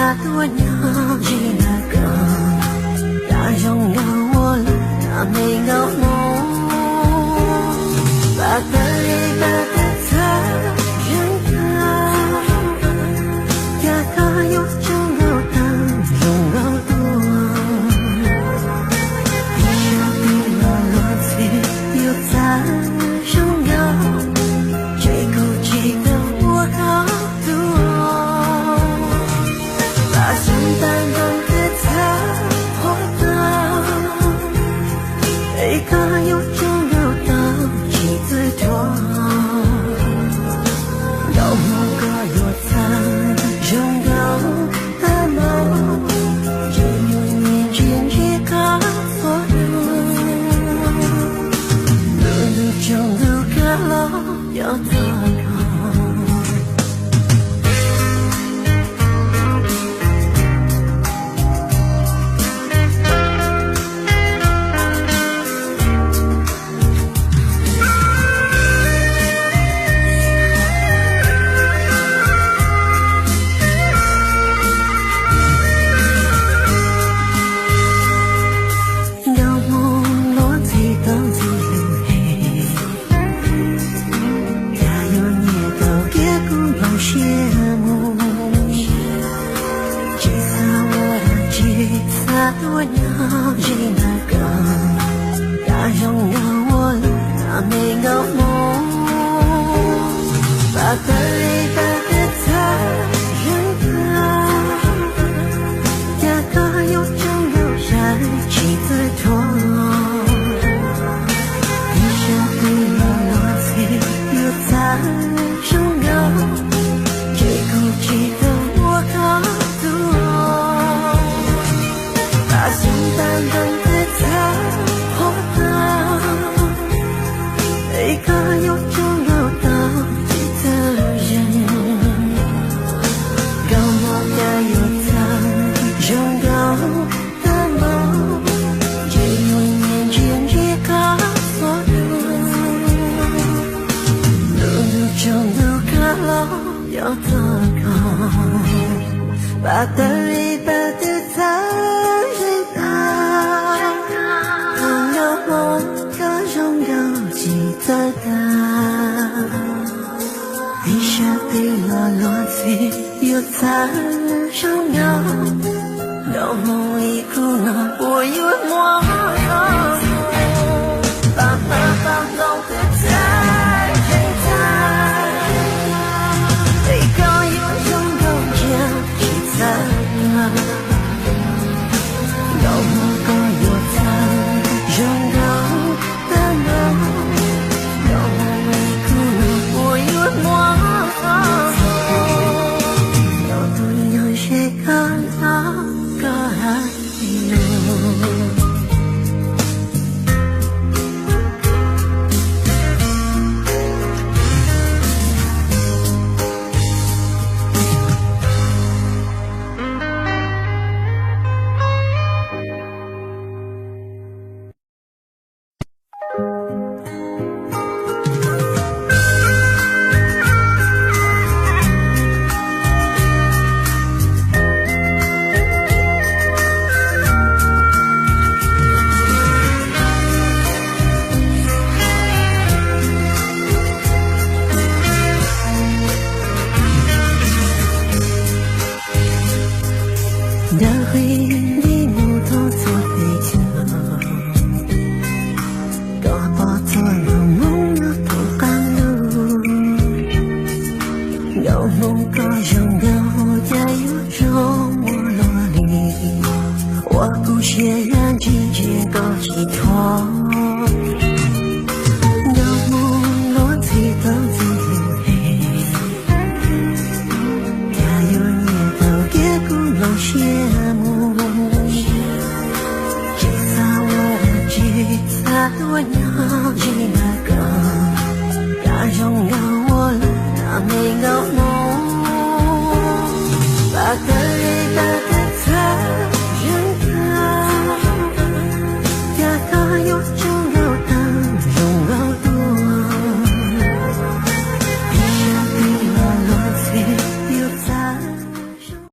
洒多鸟几那个，它拥有我了，它没有梦，把它一把它擦人的，它可有就有的，拥有多，你要比我落地又在拥有，这口气的我好多。圣诞中的他活的，一个有就有的几最多，有某个有他拥有的梦，只有年轻一个错路，路就路个了要走。多鸟几那个，它拥有我了，它没有梦，把它一把的它扔的，它可有就有在几最多，你想对我落地又在拥有，这口气的我好多。圣诞中的他活的，一个有就有的的人，高莫该有他拥有的梦，只有年轻一个错路就路个了要走高，把它一把的他。你下对了落地又在拥有，到某一刻呢我又忘了，把它放到的太远太，一个有拥有着几在，到某个有在拥有的梦。的回忆里木头做飞机，搞不做了梦了不赶路，有梦个拥有在有种我落里，我不屑让季节搞寄托，有梦落地都自由它有你都给古老羡慕，吉他我的吉他我鸟几那个，它拥有我了，它没有。